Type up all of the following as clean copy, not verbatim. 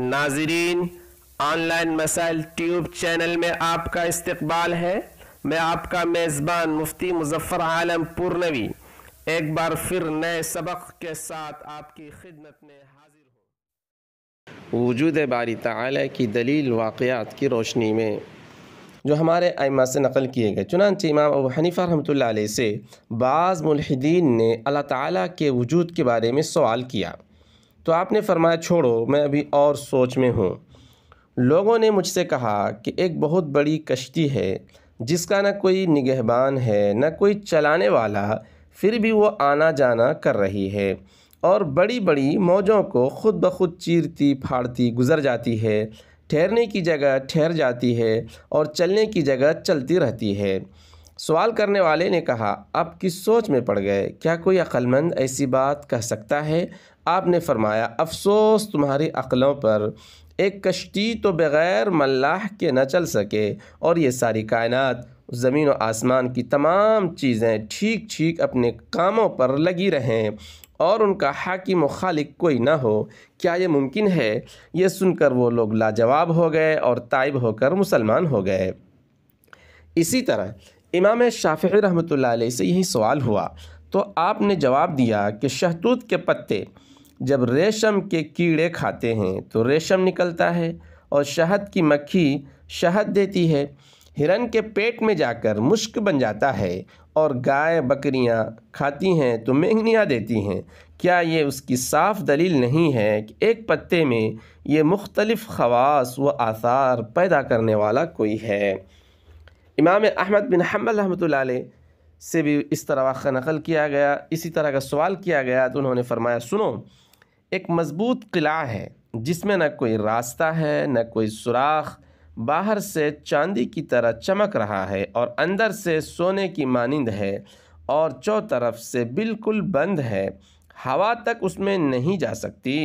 ناظرین، on line مسائل tube channel میں آپ کا استقبال ہے۔ میں آپ کا میزبان مفتی مظفر عالم پورنوی ایک بار پھر نئے سبق کے ساتھ آپ کی خدمت میں حاضر ہوں۔ وجود باری تعالی کی دلیل واقعات کی روشنی میں جو ہمارے ائمہ سے نقل کیے گئے، چنانچہ امام ابو حنیفہ رحمۃ اللہ علیہ سے بعض ملحدین نے اللہ تعالیٰ کے وجود کے بارے میں سوال کیا تو آپ نے فرمایا چھوڑو، میں ابھی اور سوچ میں ہوں۔ لوگوں نے مجھ سے کہا کہ ایک بہت بڑی کشتی ہے جس کا نہ کوئی نگہبان ہے نہ کوئی چلانے والا، پھر بھی وہ آنا جانا کر رہی ہے اور بڑی بڑی موجوں کو خود بخود چیرتی پھاڑتی گزر جاتی ہے، ٹھہرنے کی جگہ ٹھہر جاتی ہے اور چلنے کی جگہ چلتی رہتی ہے۔ سوال کرنے والے نے کہا آپ کس سوچ میں پڑ گئے؟ کیا کوئی عقل مند ایسی بات کہہ سکتا ہے؟ آپ نے فرمایا افسوس تمہاری عقلوں پر، ایک کشتی تو بغیر ملاح کے نہ چل سکے اور یہ ساری کائنات، زمین و آسمان کی تمام چیزیں ٹھیک ٹھیک اپنے کاموں پر لگی رہیں اور ان کا حاکم و خالق کوئی نہ ہو، کیا یہ ممکن ہے؟ یہ سن کر وہ لوگ لاجواب ہو گئے اور تائب ہو کر مسلمان ہو گئے۔ اسی طرح امام شافعی رحمۃ اللہ علیہ سے یہی سوال ہوا تو آپ نے جواب دیا کہ شہتوت کے پتے جب ریشم کے کیڑے کھاتے ہیں تو ریشم نکلتا ہے اور شہد کی مکھی شہد دیتی ہے، ہرن کے پیٹ میں جا کر مشک بن جاتا ہے اور گائے بکریاں کھاتی ہیں تو مہنگنیاں دیتی ہیں۔ کیا یہ اس کی صاف دلیل نہیں ہے کہ ایک پتے میں یہ مختلف خواص و آثار پیدا کرنے والا کوئی ہے؟ امام احمد بن حنبل رحمۃ اللہ علیہ سے بھی اس طرح واقعہ نقل کیا گیا، اسی طرح کا سوال کیا گیا تو انہوں نے فرمایا سنو، ایک مضبوط قلعہ ہے جس میں نہ کوئی راستہ ہے نہ کوئی سوراخ، باہر سے چاندی کی طرح چمک رہا ہے اور اندر سے سونے کی مانند ہے اور چوطرف سے بالکل بند ہے، ہوا تک اس میں نہیں جا سکتی۔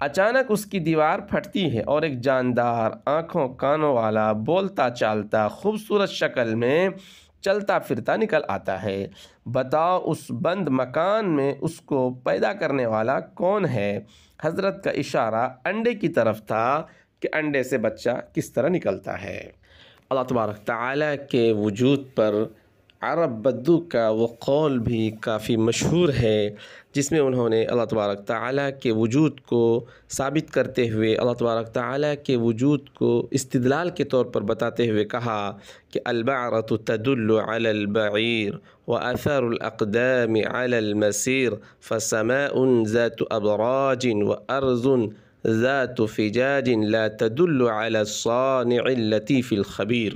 اچانک اس کی دیوار پھٹتی ہے اور ایک جاندار آنکھوں کانوں والا بولتا چالتا خوبصورت شکل میں چلتا پھرتا نکل آتا ہے۔ بتاؤ اس بند مکان میں اس کو پیدا کرنے والا کون ہے؟ حضرت کا اشارہ انڈے کی طرف تھا کہ انڈے سے بچہ کس طرح نکلتا ہے۔ اللہ تبارک تعالیٰ کے وجود پر عرب بدو کا وہ قول بھی کافی مشہور ہے جس میں انہوں نے اللہ تبارک تعالیٰ کے وجود کو ثابت کرتے ہوئے اللہ تبارک تعالیٰ کے وجود کو استدلال کے طور پر بتاتے ہوئے کہا کہ البعرۃ تدل علی البعیر واثر الاقدام علی المسیر فسماء ذات ابراج وارض ذات فجاج لا تدل علی الصانع اللطیف الخبیر۔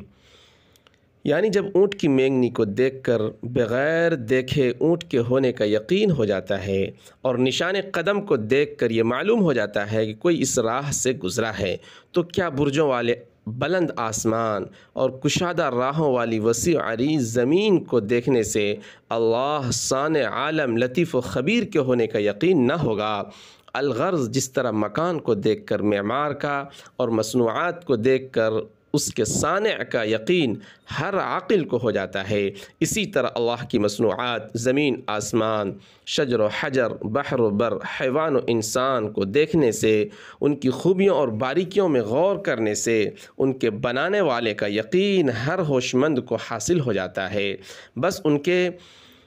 یعنی جب اونٹ کی مینگنی کو دیکھ کر بغیر دیکھے اونٹ کے ہونے کا یقین ہو جاتا ہے اور نشان قدم کو دیکھ کر یہ معلوم ہو جاتا ہے کہ کوئی اس راہ سے گزرا ہے، تو کیا برجوں والے بلند آسمان اور کشادہ راہوں والی وسیع عریض زمین کو دیکھنے سے اللہ صانع عالم لطیف و خبیر کے ہونے کا یقین نہ ہوگا؟ الغرض جس طرح مکان کو دیکھ کر معمار کا اور مصنوعات کو دیکھ کر اس کے صانع کا یقین ہر عاقل کو ہو جاتا ہے، اسی طرح اللہ کی مصنوعات زمین آسمان، شجر و حجر، بحر و بر، حیوان و انسان کو دیکھنے سے، ان کی خوبیوں اور باریکیوں میں غور کرنے سے ان کے بنانے والے کا یقین ہر ہوش مند کو حاصل ہو جاتا ہے۔ بس ان کے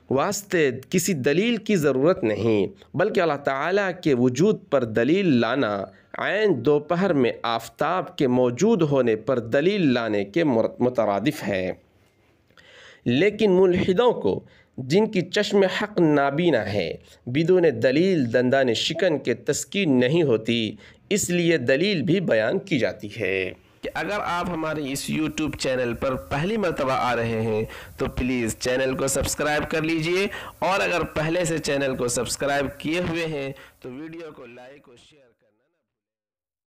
واسطے کسی دلیل کی ضرورت نہیں، بلکہ اللہ تعالیٰ کے وجود پر دلیل لانا عین دوپہر میں آفتاب کے موجود ہونے پر دلیل لانے کے مترادف ہے۔ لیکن ملحدوں کو جن کی چشم حق نابینا ہے، بدون دلیل دندان شکن کے تسکین نہیں ہوتی، اس لیے دلیل بھی بیان کی جاتی ہے۔ کہ اگر آپ ہمارے اس یوٹیوب چینل پر پہلی مرتبہ آ رہے ہیں تو پلیز چینل کو سبسکرائب کر لیجئے، اور اگر پہلے سے چینل کو سبسکرائب کیے ہوئے ہیں تو ویڈیو کو لائک اور شیئر کریں۔